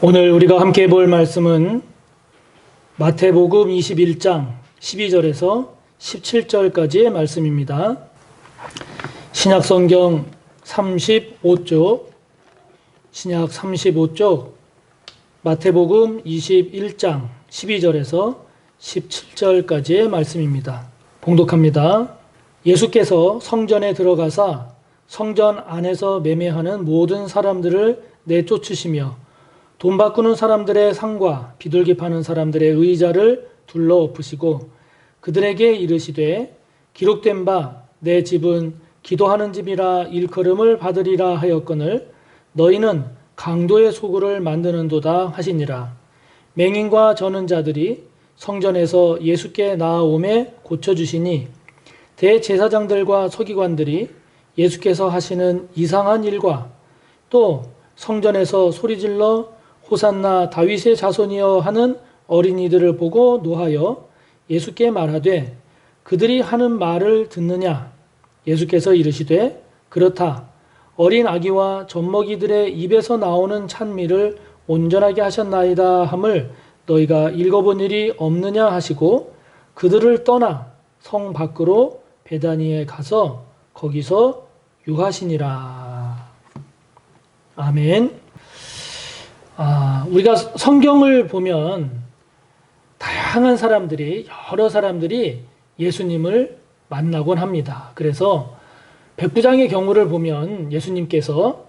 오늘 우리가 함께 볼 말씀은 마태복음 21장 12절에서 17절까지의 말씀입니다. 신약성경 35쪽, 신약 35쪽, 마태복음 21장 12절에서 17절까지의 말씀입니다. 봉독합니다. 예수께서 성전에 들어가사 성전 안에서 매매하는 모든 사람들을 내쫓으시며 돈 바꾸는 사람들의 상과 비둘기 파는 사람들의 의자를 둘러 엎으시고 그들에게 이르시되 기록된 바 내 집은 기도하는 집이라 일컬음을 받으리라 하였거늘 너희는 강도의 소굴을 만드는도다 하시니라. 맹인과 저는 자들이 성전에서 예수께 나아오매 고쳐주시니 대제사장들과 서기관들이 예수께서 하시는 이상한 일과 또 성전에서 소리질러 호산나 다윗의 자손이여 하는 어린이들을 보고 노하여 예수께 말하되 그들이 하는 말을 듣느냐? 예수께서 이르시되 그렇다. 어린 아기와 젖먹이들의 입에서 나오는 찬미를 온전하게 하셨나이다 함을 너희가 읽어본 일이 없느냐 하시고 그들을 떠나 성 밖으로 베다니에 가서 거기서 유하시니라. 아멘. 우리가 성경을 보면 다양한 사람들이, 여러 사람들이 예수님을 만나곤 합니다. 그래서 백부장의 경우를 보면 예수님께서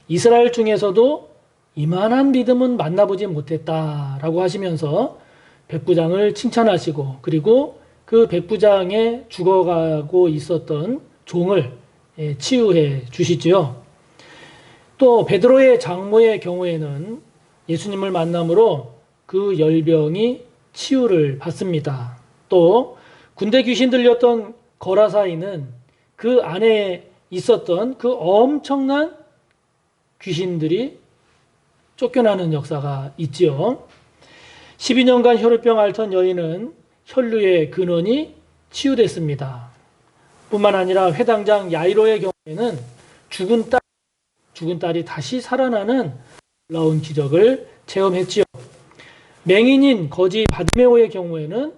이스라엘 중에서도 이만한 믿음은 만나보지 못했다라고 하시면서 백부장을 칭찬하시고 그리고 그 백부장의 죽어가고 있었던 종을 치유해 주시지요. 또 베드로의 장모의 경우에는 예수님을 만남으로 그 열병이 치유를 받습니다. 또 군대 귀신 들렸던 거라사이는 그 안에 있었던 그 엄청난 귀신들이 쫓겨나는 역사가 있지요. 12년간 혈우병 앓던 여인은 혈루의 근원이 치유됐습니다. 뿐만 아니라 회당장 야이로의 경우에는 죽은 딸이 다시 살아나는 놀라운 기적을 체험했지요. 맹인인 거지 바디메오의 경우에는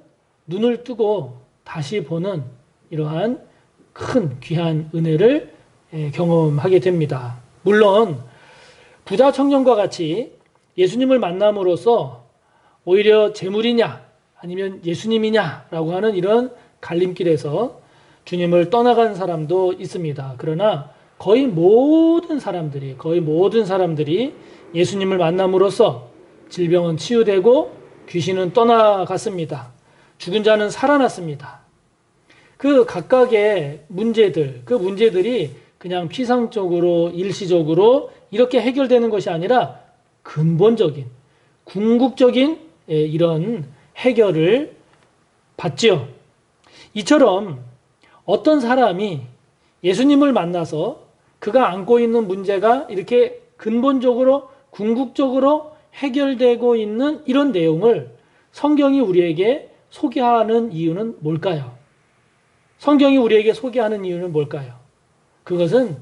눈을 뜨고 다시 보는 이러한 큰 귀한 은혜를 경험하게 됩니다. 물론 부자 청년과 같이 예수님을 만남으로써 오히려 재물이냐 아니면 예수님이냐라고 하는 이런 갈림길에서 주님을 떠나간 사람도 있습니다. 그러나 거의 모든 사람들이 예수님을 만남으로써 질병은 치유되고 귀신은 떠나갔습니다. 죽은 자는 살아났습니다. 그 각각의 문제들, 그 문제들이 그냥 피상적으로, 일시적으로 이렇게 해결되는 것이 아니라 근본적인, 궁극적인 이런 해결을 받지요. 이처럼 어떤 사람이 예수님을 만나서 그가 안고 있는 문제가 이렇게 근본적으로, 궁극적으로 해결되고 있는 이런 내용을 성경이 우리에게 소개하는 이유는 뭘까요? 성경이 우리에게 소개하는 이유는 뭘까요? 그것은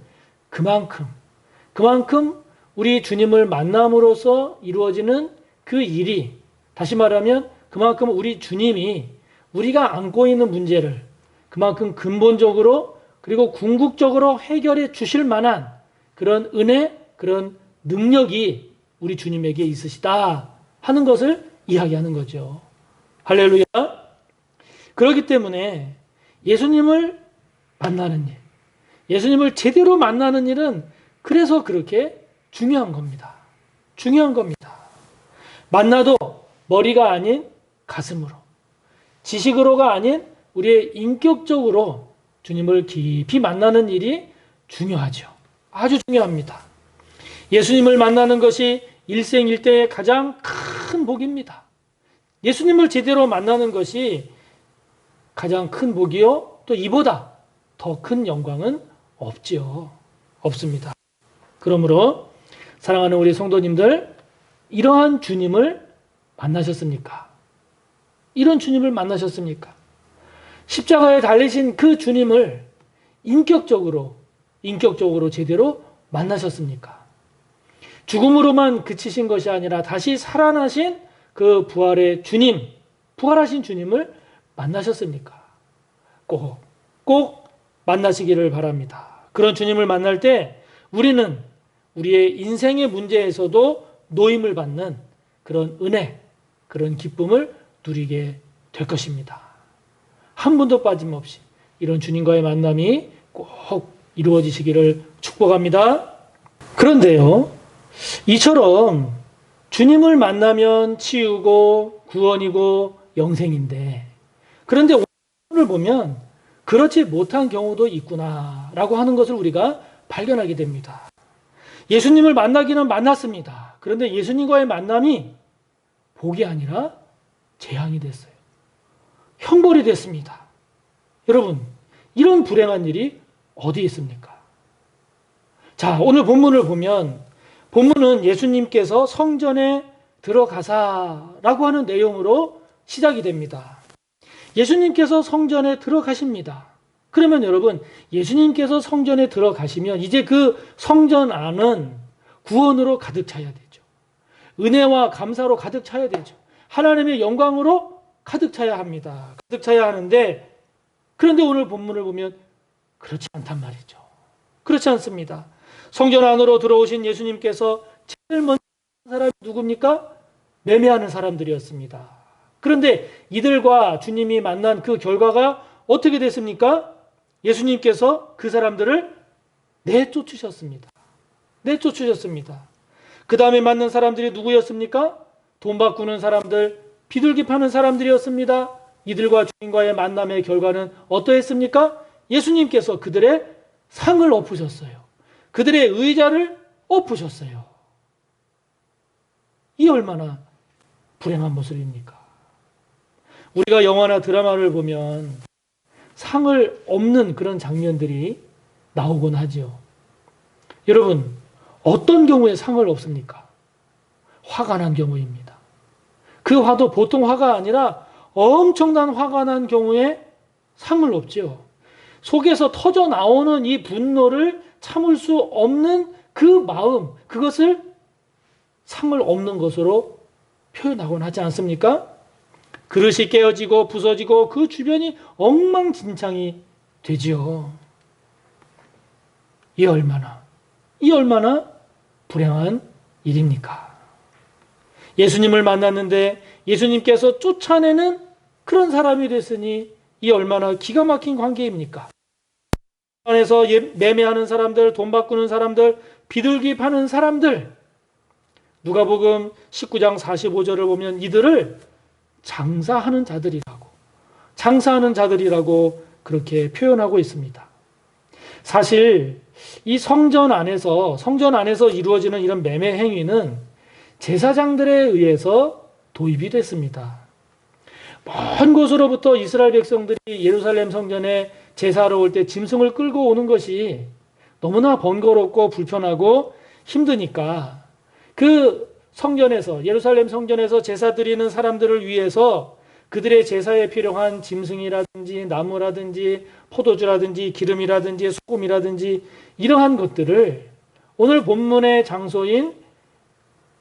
그만큼 우리 주님을 만남으로써 이루어지는 그 일이, 다시 말하면 그만큼 우리 주님이 우리가 안고 있는 문제를 그만큼 근본적으로 그리고 궁극적으로 해결해 주실 만한 그런 은혜, 그런 능력이 우리 주님에게 있으시다 하는 것을 이야기하는 거죠. 할렐루야. 그렇기 때문에 예수님을 만나는 일, 예수님을 제대로 만나는 일은 그래서 그렇게 중요한 겁니다. 중요한 겁니다. 만나도 머리가 아닌 가슴으로, 지식으로가 아닌 우리의 인격적으로 주님을 깊이 만나는 일이 중요하죠. 아주 중요합니다. 예수님을 만나는 것이 일생일대의 가장 큰 복입니다. 예수님을 제대로 만나는 것이 가장 큰 복이요. 또 이보다 더 큰 영광은 없지요. 없습니다. 그러므로 사랑하는 우리 성도님들, 이러한 주님을 만나셨습니까? 이런 주님을 만나셨습니까? 십자가에 달리신 그 주님을 인격적으로 제대로 만나셨습니까? 죽음으로만 그치신 것이 아니라 다시 살아나신 그 부활의 주님, 부활하신 주님을 만나셨습니까? 꼭 만나시기를 바랍니다. 그런 주님을 만날 때 우리는 우리의 인생의 문제에서도 노임을 받는 그런 은혜, 그런 기쁨을 누리게 될 것입니다. 한 분도 빠짐없이 이런 주님과의 만남이 꼭 이루어지시기를 축복합니다. 그런데요, 이처럼 주님을 만나면 치유고 구원이고 영생인데, 그런데 오늘 보면 그렇지 못한 경우도 있구나라고 하는 것을 우리가 발견하게 됩니다. 예수님을 만나기는 만났습니다. 그런데 예수님과의 만남이 복이 아니라 재앙이 됐어요. 형벌이 됐습니다. 여러분, 이런 불행한 일이 어디 있습니까? 자, 오늘 본문을 보면 본문은 예수님께서 성전에 들어가사라고 하는 내용으로 시작이 됩니다. 예수님께서 성전에 들어가십니다. 그러면 여러분, 예수님께서 성전에 들어가시면 이제 그 성전 안은 구원으로 가득 차야 되죠. 은혜와 감사로 가득 차야 되죠. 하나님의 영광으로 가득 차야 합니다. 가득 차야 하는데, 그런데 오늘 본문을 보면 그렇지 않단 말이죠. 그렇지 않습니다. 성전 안으로 들어오신 예수님께서 제일 먼저 사람이 누굽니까? 매매하는 사람들이었습니다. 그런데 이들과 주님이 만난 그 결과가 어떻게 됐습니까? 예수님께서 그 사람들을 내쫓으셨습니다. 내쫓으셨습니다. 그 다음에 만난 사람들이 누구였습니까? 돈 바꾸는 사람들, 비둘기 파는 사람들이었습니다. 이들과 주님과의 만남의 결과는 어떠했습니까? 예수님께서 그들의 상을 엎으셨어요. 그들의 의자를 엎으셨어요. 이 얼마나 불행한 모습입니까? 우리가 영화나 드라마를 보면 상을 엎는 그런 장면들이 나오곤 하죠. 여러분, 어떤 경우에 상을 엎습니까? 화가 난 경우입니다. 그 화도 보통 화가 아니라 엄청난 화가 난 경우에 상을 엎죠. 속에서 터져 나오는 이 분노를 참을 수 없는 그 마음, 그것을 상을 엎는 것으로 표현하곤 하지 않습니까? 그릇이 깨어지고 부서지고 그 주변이 엉망진창이 되지요. 이 얼마나 불행한 일입니까? 예수님을 만났는데 예수님께서 쫓아내는 그런 사람이 됐으니 이 얼마나 기가 막힌 관계입니까? 안에서 매매하는 사람들, 돈 바꾸는 사람들, 비둘기 파는 사람들, 누가복음 19장 45절을 보면 이들을 장사하는 자들이라고 그렇게 표현하고 있습니다. 사실 이 성전 안에서 이루어지는 이런 매매 행위는 제사장들에 의해서 도입이 됐습니다. 먼 곳으로부터 이스라엘 백성들이 예루살렘 성전에 제사하러 올 때 짐승을 끌고 오는 것이 너무나 번거롭고 불편하고 힘드니까 그 성전에서, 예루살렘 성전에서 제사 드리는 사람들을 위해서 그들의 제사에 필요한 짐승이라든지 나무라든지 포도주라든지 기름이라든지 소금이라든지 이러한 것들을 오늘 본문의 장소인,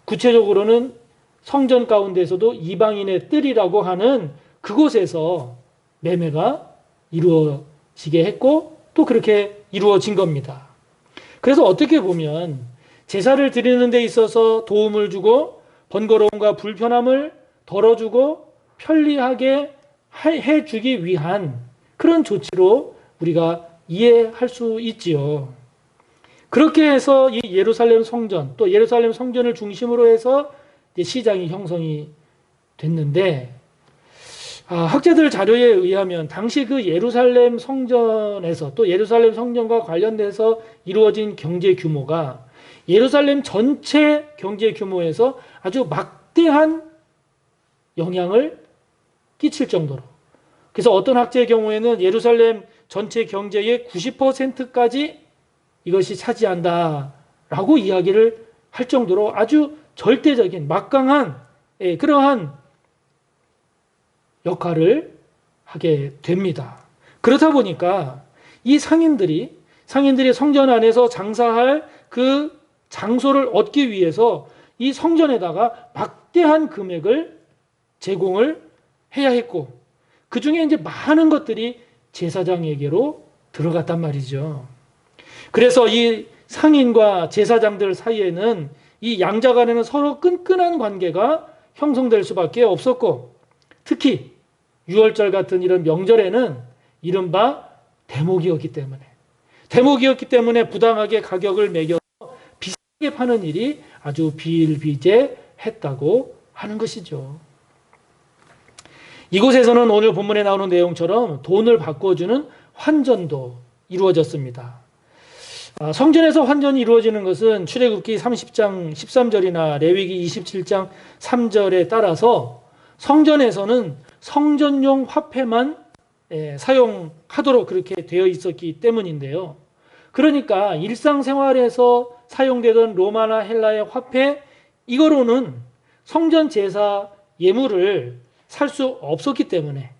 구체적으로는 성전 가운데서도 이방인의 뜰이라고 하는 그곳에서 매매가 이루어지게 했고 또 그렇게 이루어진 겁니다. 그래서 어떻게 보면 제사를 드리는 데 있어서 도움을 주고 번거로움과 불편함을 덜어주고 편리하게 해주기 위한 그런 조치로 우리가 이해할 수 있지요. 그렇게 해서 이 예루살렘 성전, 또 예루살렘 성전을 중심으로 해서 시장이 형성이 됐는데, 학자들 자료에 의하면 당시 그 예루살렘 성전에서 또 예루살렘 성전과 관련돼서 이루어진 경제 규모가 예루살렘 전체 경제 규모에서 아주 막대한 영향을 끼칠 정도로, 그래서 어떤 학자의 경우에는 예루살렘 전체 경제의 90%까지 이것이 차지한다라고 이야기를 할 정도로 아주 절대적인 막강한 그러한 역할을 하게 됩니다. 그렇다 보니까 이 상인들이 성전 안에서 장사할 그 장소를 얻기 위해서 이 성전에다가 막대한 금액을 제공을 해야 했고, 그 중에 이제 많은 것들이 제사장에게로 들어갔단 말이죠. 그래서 이 상인과 제사장들 사이에는 이 양자 간에는 서로 끈끈한 관계가 형성될 수밖에 없었고, 특히 유월절 같은 이런 명절에는 이른바 대목이었기 때문에 부당하게 가격을 매겨 비싸게 파는 일이 아주 비일비재했다고 하는 것이죠. 이곳에서는 오늘 본문에 나오는 내용처럼 돈을 바꿔주는 환전도 이루어졌습니다. 성전에서 환전이 이루어지는 것은 출애굽기 30장 13절이나 레위기 27장 3절에 따라서 성전에서는 성전용 화폐만 사용하도록 그렇게 되어 있었기 때문인데요. 그러니까 일상생활에서 사용되던 로마나 헬라의 화폐, 이거로는 성전 제사 예물을 살 수 없었기 때문에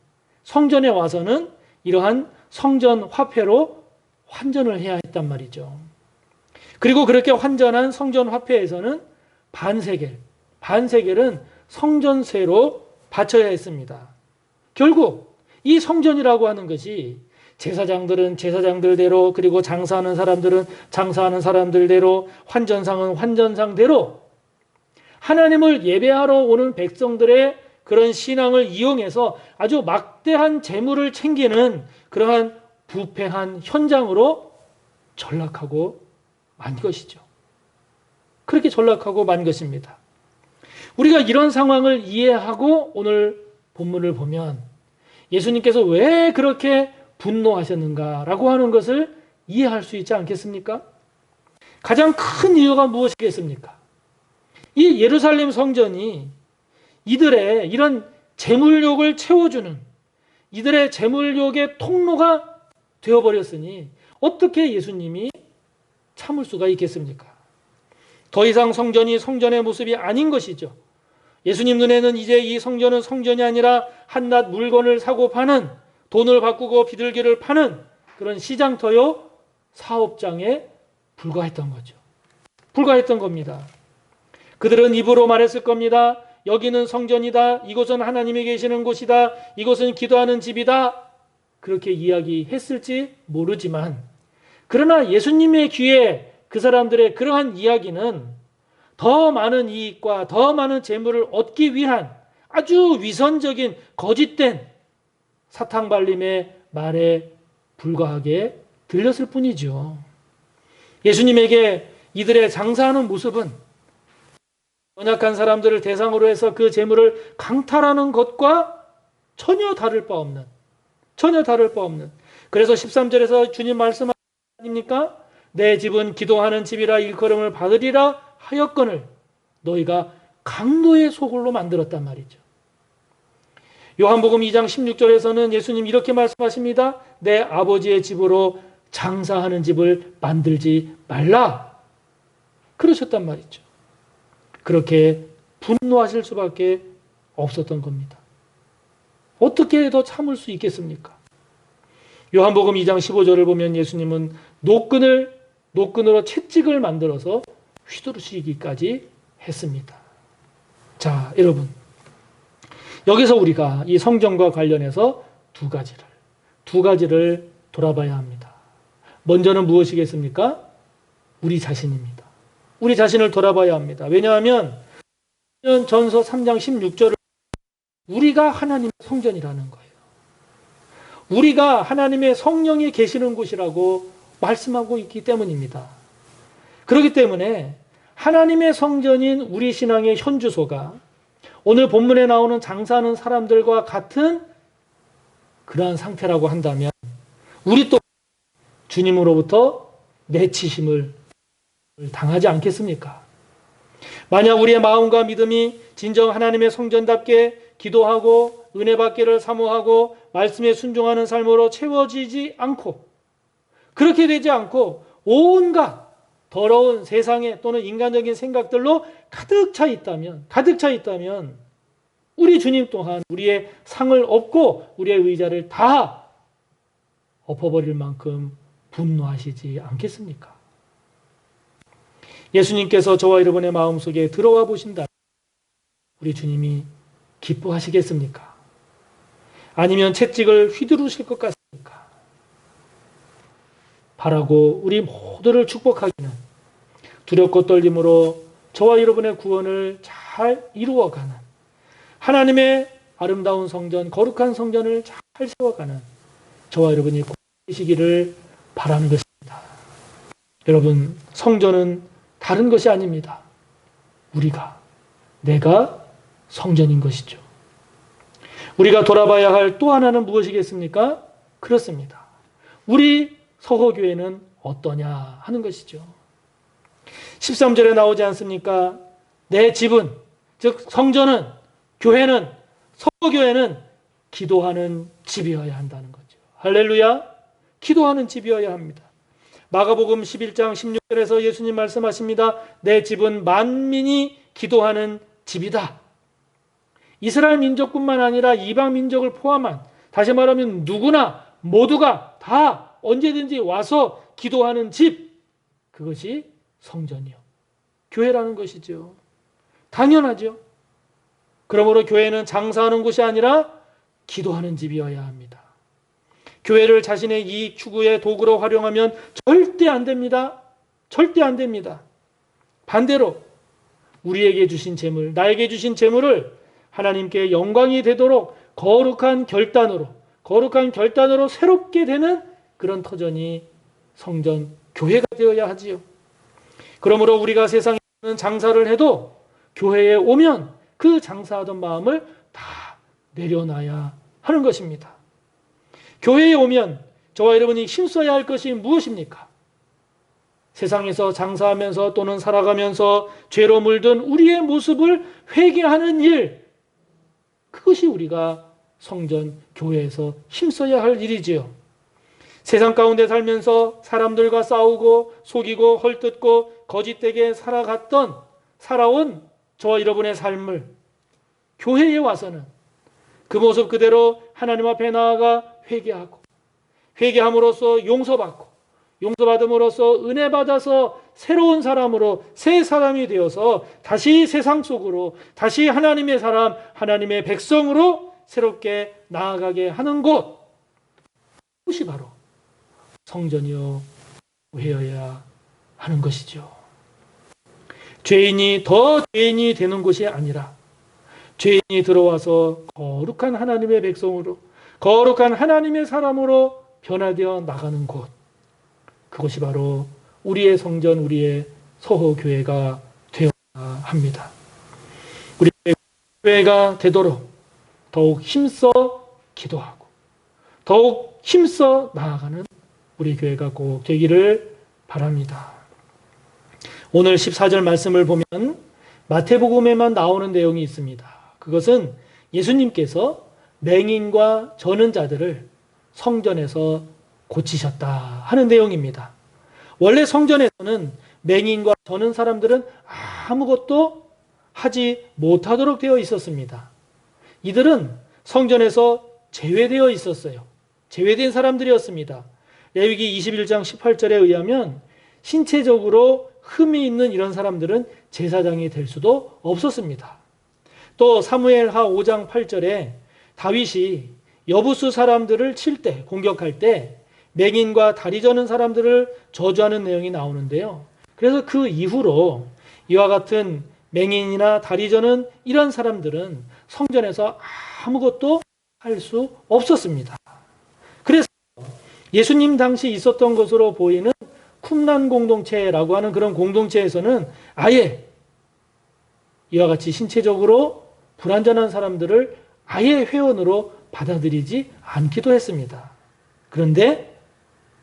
성전에 와서는 이러한 성전 화폐로 환전을 해야 했단 말이죠. 그리고 그렇게 환전한 성전 화폐에서는 반세겔은 성전세로 바쳐야 했습니다. 결국 이 성전이라고 하는 것이 제사장들은 제사장들대로, 그리고 장사하는 사람들은 장사하는 사람들대로, 환전상은 환전상대로 하나님을 예배하러 오는 백성들의 그런 신앙을 이용해서 아주 막대한 재물을 챙기는 그러한 부패한 현장으로 전락하고 만 것이죠. 그렇게 전락하고 만 것입니다. 우리가 이런 상황을 이해하고 오늘 본문을 보면 예수님께서 왜 그렇게 분노하셨는가라고 하는 것을 이해할 수 있지 않겠습니까? 가장 큰 이유가 무엇이겠습니까? 이 예루살렘 성전이 이들의 이런 재물욕을 채워주는, 이들의 재물욕의 통로가 되어버렸으니 어떻게 예수님이 참을 수가 있겠습니까? 더 이상 성전이 성전의 모습이 아닌 것이죠. 예수님 눈에는 이제 이 성전은 성전이 아니라 한낱 물건을 사고 파는, 돈을 바꾸고 비둘기를 파는 그런 시장터요 사업장에 불과했던 거죠. 불과했던 겁니다. 그들은 입으로 말했을 겁니다. 여기는 성전이다. 이곳은 하나님이 계시는 곳이다. 이곳은 기도하는 집이다. 그렇게 이야기했을지 모르지만, 그러나 예수님의 귀에 그 사람들의 그러한 이야기는 더 많은 이익과 더 많은 재물을 얻기 위한 아주 위선적인 거짓된 사탕발림의 말에 불과하게 들렸을 뿐이죠. 예수님에게 이들의 장사하는 모습은 연약한 사람들을 대상으로 해서 그 재물을 강탈하는 것과 전혀 다를 바 없는, 그래서 13절에서 주님 말씀 아닙니까? 내 집은 기도하는 집이라 일컬음을 받으리라 하였거늘 너희가 강도의 소굴로 만들었단 말이죠. 요한복음 2장 16절에서는 예수님 이렇게 말씀하십니다. 내 아버지의 집으로 장사하는 집을 만들지 말라. 그러셨단 말이죠. 그렇게 분노하실 수밖에 없었던 겁니다. 어떻게 더 참을 수 있겠습니까? 요한복음 2장 15절을 보면 예수님은 노끈으로 채찍을 만들어서 휘두르시기까지 했습니다. 자, 여러분. 여기서 우리가 이 성전과 관련해서 두 가지를 돌아봐야 합니다. 먼저는 무엇이겠습니까? 우리 자신입니다. 우리 자신을 돌아봐야 합니다. 왜냐하면 전서 3장 16절을 우리가 하나님의 성전이라는 거예요. 우리가 하나님의 성령이 계시는 곳이라고 말씀하고 있기 때문입니다. 그렇기 때문에 하나님의 성전인 우리 신앙의 현주소가 오늘 본문에 나오는 장사하는 사람들과 같은 그러한 상태라고 한다면 우리 또 주님으로부터 내치심을 당하지 않겠습니까? 만약 우리의 마음과 믿음이 진정 하나님의 성전답게 기도하고 은혜 받기를 사모하고 말씀에 순종하는 삶으로 채워지지 않고, 그렇게 되지 않고 온갖 더러운 세상에 또는 인간적인 생각들로 가득 차 있다면 우리 주님 또한 우리의 상을 엎고 우리의 의자를 다 엎어버릴 만큼 분노하시지 않겠습니까? 예수님께서 저와 여러분의 마음속에 들어와 보신다. 우리 주님이 기뻐하시겠습니까? 아니면 채찍을 휘두르실 것 같습니까? 바라고 우리 모두를 축복하기는 두렵고 떨림으로 저와 여러분의 구원을 잘 이루어가는 하나님의 아름다운 성전, 거룩한 성전을 잘 세워가는 저와 여러분이 되시기를 바라는 것입니다. 여러분, 성전은 다른 것이 아닙니다. 내가 성전인 것이죠. 우리가 돌아봐야 할 또 하나는 무엇이겠습니까? 그렇습니다. 우리 서호교회는 어떠냐 하는 것이죠. 13절에 나오지 않습니까? 내 집은, 즉 성전은, 교회는, 서호교회는 기도하는 집이어야 한다는 거죠. 할렐루야! 기도하는 집이어야 합니다. 마가복음 11장 16절에서 예수님 말씀하십니다. 내 집은 만민이 기도하는 집이다. 이스라엘 민족뿐만 아니라 이방 민족을 포함한, 다시 말하면 누구나 모두가 다 언제든지 와서 기도하는 집, 그것이 성전이요, 교회라는 것이죠. 당연하죠. 그러므로 교회는 장사하는 곳이 아니라 기도하는 집이어야 합니다. 교회를 자신의 이익 추구의 도구로 활용하면 절대 안 됩니다. 절대 안 됩니다. 반대로 우리에게 주신 재물, 나에게 주신 재물을 하나님께 영광이 되도록 거룩한 결단으로 새롭게 되는 그런 터전이 성전, 교회가 되어야 하지요. 그러므로 우리가 세상에 장사를 해도 교회에 오면 그 장사하던 마음을 다 내려놔야 하는 것입니다. 교회에 오면 저와 여러분이 힘써야 할 것이 무엇입니까? 세상에서 장사하면서 또는 살아가면서 죄로 물든 우리의 모습을 회개하는 일, 그것이 우리가 성전, 교회에서 힘써야 할 일이지요. 세상 가운데 살면서 사람들과 싸우고 속이고 헐뜯고 거짓되게 살아온 저와 여러분의 삶을 교회에 와서는 그 모습 그대로 하나님 앞에 나아가 회개함으로써 용서받음으로써 은혜 받아서 새로운 사람으로 새 사람이 되어서 다시 세상 속으로, 다시 하나님의 사람, 하나님의 백성으로 새롭게 나아가게 하는 곳, 그것이 바로 성전이요 교회여야 하는 것이죠. 죄인이 더 죄인이 되는 곳이 아니라 죄인이 들어와서 거룩한 하나님의 백성으로, 거룩한 하나님의 사람으로 변화되어 나가는 곳, 그것이 바로 우리의 성전, 우리의 서호교회가 되어야 합니다. 우리의 교회가 되도록 더욱 힘써 기도하고 더욱 힘써 나아가는 우리 교회가 꼭 되기를 바랍니다. 오늘 14절 말씀을 보면 마태복음에만 나오는 내용이 있습니다. 그것은 예수님께서 맹인과 저는 자들을 성전에서 고치셨다 하는 내용입니다. 원래 성전에서는 맹인과 저는 사람들은 아무것도 하지 못하도록 되어 있었습니다. 이들은 성전에서 제외되어 있었어요. 제외된 사람들이었습니다. 레위기 21장 18절에 의하면 신체적으로 흠이 있는 이런 사람들은 제사장이 될 수도 없었습니다. 또 사무엘하 5장 8절에 다윗이 여부수 사람들을 칠 때, 공격할 때 맹인과 다리 저는 사람들을 저주하는 내용이 나오는데요. 그래서 그 이후로 이와 같은 맹인이나 다리 저는 이런 사람들은 성전에서 아무것도 할 수 없었습니다. 그래서 예수님 당시 있었던 것으로 보이는 쿰란 공동체라고 하는 그런 공동체에서는 아예 이와 같이 신체적으로 불완전한 사람들을 아예 회원으로 받아들이지 않기도 했습니다. 그런데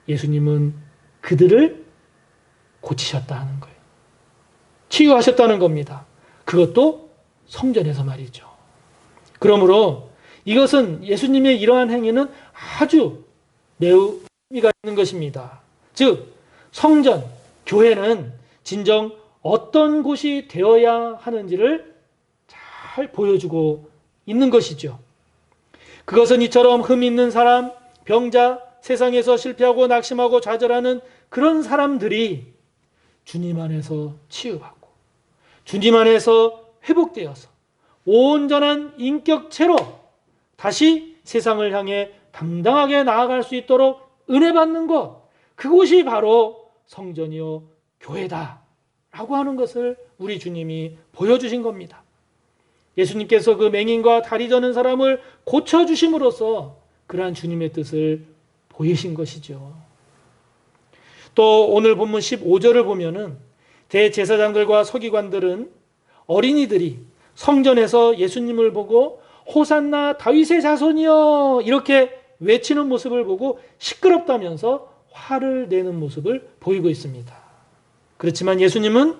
예수님은 그들을 고치셨다는 거예요. 치유하셨다는 겁니다. 그것도 성전에서 말이죠. 그러므로 이것은 예수님의 이러한 행위는 아주 매우 의미가 있는 것입니다. 즉 성전, 교회는 진정 어떤 곳이 되어야 하는지를 잘 보여주고 있는 것이죠. 그것은 이처럼 흠 있는 사람, 병자, 세상에서 실패하고 낙심하고 좌절하는 그런 사람들이 주님 안에서 치유받고 주님 안에서 회복되어서 온전한 인격체로 다시 세상을 향해 당당하게 나아갈 수 있도록 은혜 받는 것, 그곳이 바로 성전이요 교회다 라고 하는 것을 우리 주님이 보여주신 겁니다. 예수님께서 그 맹인과 다리 저는 사람을 고쳐주심으로써 그러한 주님의 뜻을 보이신 것이죠. 또 오늘 본문 15절을 보면은 대제사장들과 서기관들은 어린이들이 성전에서 예수님을 보고 호산나 다윗의 자손이여 이렇게 외치는 모습을 보고 시끄럽다면서 화를 내는 모습을 보이고 있습니다. 그렇지만 예수님은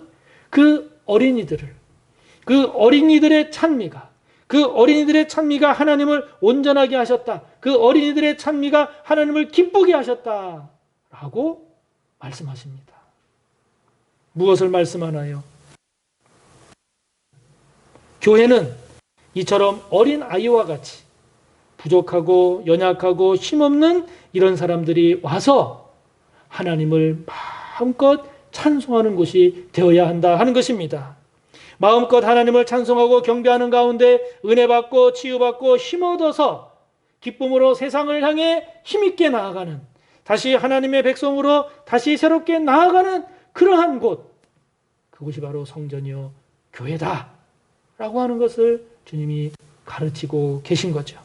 그 어린이들의 찬미가 하나님을 온전하게 하셨다. 그 어린이들의 찬미가 하나님을 기쁘게 하셨다라고 말씀하십니다. 무엇을 말씀하나요? 교회는 이처럼 어린 아이와 같이 부족하고 연약하고 힘없는 이런 사람들이 와서 하나님을 마음껏 찬송하는 곳이 되어야 한다 하는 것입니다. 마음껏 하나님을 찬송하고 경배하는 가운데 은혜 받고 치유받고 힘 얻어서 기쁨으로 세상을 향해 힘있게 나아가는, 다시 하나님의 백성으로 다시 새롭게 나아가는 그러한 곳, 그곳이 바로 성전이요 교회다 라고 하는 것을 주님이 가르치고 계신 거죠.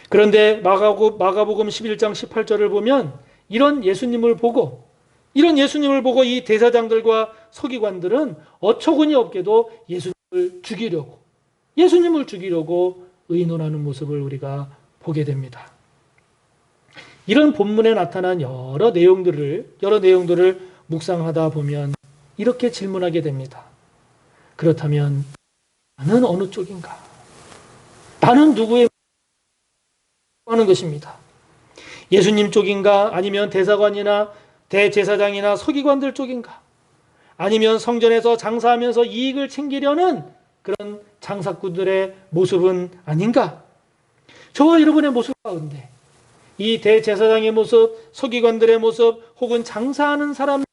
그런데 마가복음 11장 18절을 보면 이런 예수님을 보고 이 대사장들과 서기관들은 어처구니 없게도 예수님을 죽이려고 의논하는 모습을 우리가 보게 됩니다. 이런 본문에 나타난 여러 내용들을 묵상하다 보면 이렇게 질문하게 됩니다. 그렇다면 나는 어느 쪽인가? 나는 누구의 하는 것입니다. 예수님 쪽인가? 아니면 대사관이나 대제사장이나 서기관들 쪽인가? 아니면 성전에서 장사하면서 이익을 챙기려는 그런 장사꾼들의 모습은 아닌가? 저와 여러분의 모습 가운데 이 대제사장의 모습, 서기관들의 모습, 혹은 장사하는 사람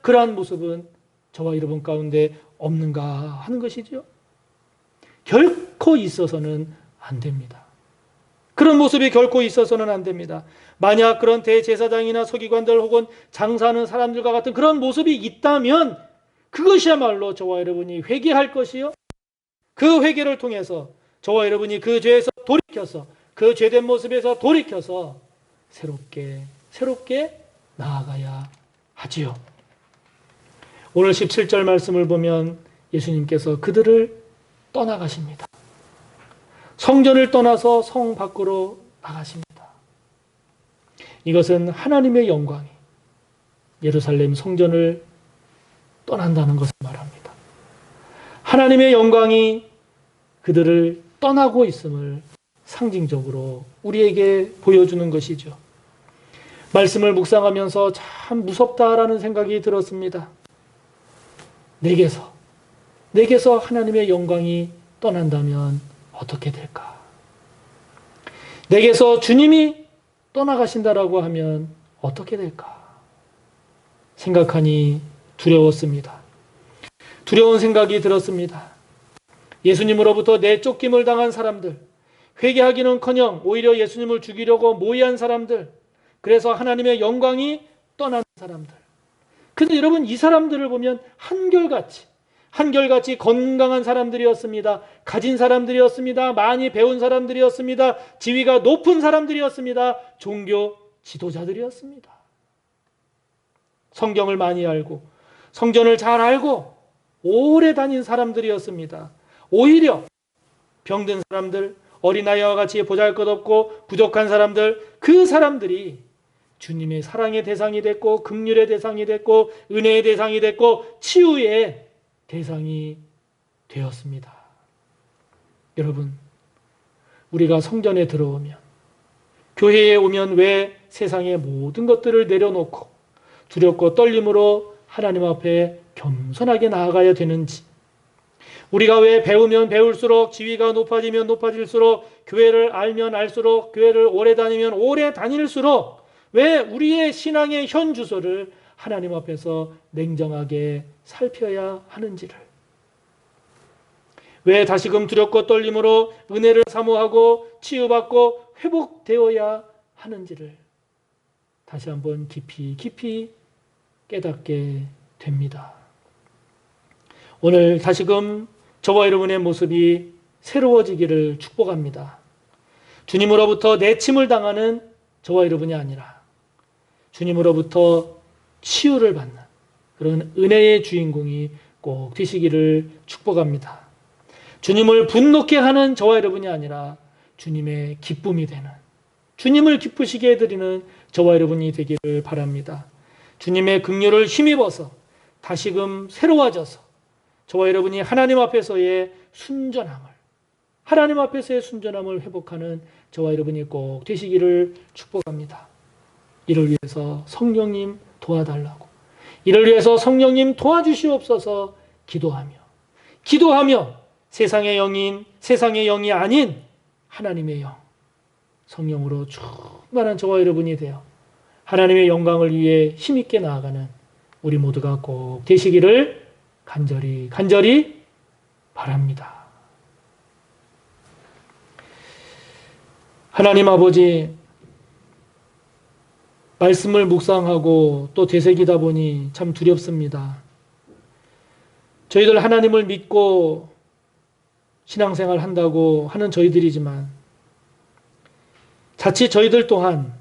그러한 모습은 저와 여러분 가운데 없는가 하는 것이죠. 결코 있어서는 안 됩니다. 그런 모습이 결코 있어서는 안 됩니다. 만약 그런 대제사장이나 서기관들 혹은 장사하는 사람들과 같은 그런 모습이 있다면 그것이야말로 저와 여러분이 회개할 것이요, 그 회개를 통해서 저와 여러분이 그 죄에서 돌이켜서, 그 죄된 모습에서 돌이켜서 새롭게 나아가야 하지요. 오늘 17절 말씀을 보면 예수님께서 그들을 떠나가십니다. 성전을 떠나서 성 밖으로 나가십니다. 이것은 하나님의 영광이 예루살렘 성전을 떠난다는 것을 말합니다. 하나님의 영광이 그들을 떠나고 있음을 상징적으로 우리에게 보여주는 것이죠. 말씀을 묵상하면서 참 무섭다라는 생각이 들었습니다. 내게서 하나님의 영광이 떠난다면 어떻게 될까? 내게서 주님이 떠나가신다라고 하면 어떻게 될까? 생각하니 두려웠습니다. 두려운 생각이 들었습니다. 예수님으로부터 내쫓김을 당한 사람들, 회개하기는커녕 오히려 예수님을 죽이려고 모의한 사람들, 그래서 하나님의 영광이 떠난 사람들. 근데 여러분, 이 사람들을 보면 한결같이 건강한 사람들이었습니다. 가진 사람들이었습니다. 많이 배운 사람들이었습니다. 지위가 높은 사람들이었습니다. 종교 지도자들이었습니다. 성경을 많이 알고 성전을 잘 알고 오래 다닌 사람들이었습니다. 오히려 병든 사람들, 어린아이와 같이 보잘것없고 부족한 사람들, 그 사람들이 주님의 사랑의 대상이 됐고 긍휼의 대상이 됐고 은혜의 대상이 됐고 치유의 대상이 되었습니다. 여러분, 우리가 성전에 들어오면, 교회에 오면 왜 세상의 모든 것들을 내려놓고 두렵고 떨림으로 하나님 앞에 겸손하게 나아가야 되는지, 우리가 왜 배우면 배울수록, 지위가 높아지면 높아질수록, 교회를 알면 알수록, 교회를 오래 다니면 오래 다닐수록 왜 우리의 신앙의 현 주소를 하나님 앞에서 냉정하게 살펴야 하는지를, 왜 다시금 두렵고 떨림으로 은혜를 사모하고 치유받고 회복되어야 하는지를 다시 한번 깊이 깊이 깨닫게 됩니다. 오늘 다시금 저와 여러분의 모습이 새로워지기를 축복합니다. 주님으로부터 내침을 당하는 저와 여러분이 아니라 주님으로부터 치유를 받는 그런 은혜의 주인공이 꼭 되시기를 축복합니다. 주님을 분노케 하는 저와 여러분이 아니라 주님의 기쁨이 되는, 주님을 기쁘시게 해드리는 저와 여러분이 되기를 바랍니다. 주님의 긍휼을 힘입어서 다시금 새로워져서 저와 여러분이 하나님 앞에서의 순전함을, 하나님 앞에서의 순전함을 회복하는 저와 여러분이 꼭 되시기를 축복합니다. 이를 위해서 성령님 도와달라고, 이를 위해서 성령님 도와주시옵소서 기도하며 세상의 영이 아닌 하나님의 영, 성령으로 충만한 저와 여러분이 되어 하나님의 영광을 위해 힘있게 나아가는 우리 모두가 꼭 되시기를 간절히 바랍니다. 하나님 아버지, 말씀을 묵상하고 또 되새기다 보니 참 두렵습니다. 저희들 하나님을 믿고 신앙생활 한다고 하는 저희들이지만 자칫 저희들 또한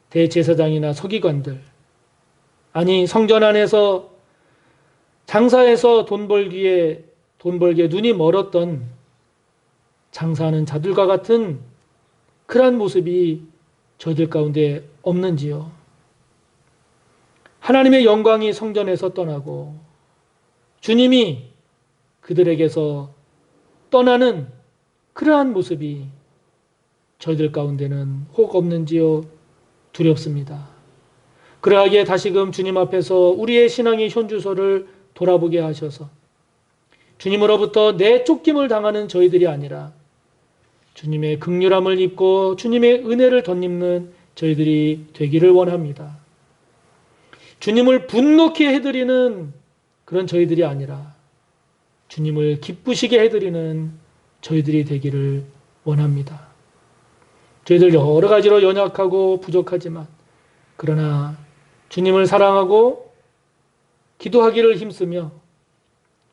대제사장이나 서기관들, 아니 성전 안에서 장사해서 돈 벌기에 눈이 멀었던 장사하는 자들과 같은 그러한 모습이 저희들 가운데 없는지요. 하나님의 영광이 성전에서 떠나고 주님이 그들에게서 떠나는 그러한 모습이 저희들 가운데는 혹 없는지요. 두렵습니다. 그러하기에 다시금 주님 앞에서 우리의 신앙의 현주소를 돌아보게 하셔서 주님으로부터 내쫓김을 당하는 저희들이 아니라 주님의 긍휼함을 입고 주님의 은혜를 덧입는 저희들이 되기를 원합니다. 주님을 분노케 해드리는 그런 저희들이 아니라 주님을 기쁘시게 해드리는 저희들이 되기를 원합니다. 저희들 여러 가지로 연약하고 부족하지만 그러나 주님을 사랑하고 기도하기를 힘쓰며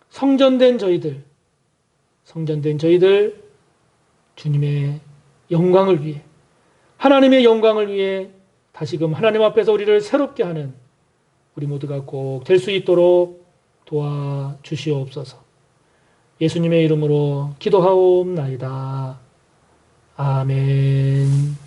성전된 저희들 주님의 영광을 위해, 하나님의 영광을 위해 다시금 하나님 앞에서 우리를 새롭게 하는 우리 모두가 꼭 될 수 있도록 도와주시옵소서. 예수님의 이름으로 기도하옵나이다. 아멘.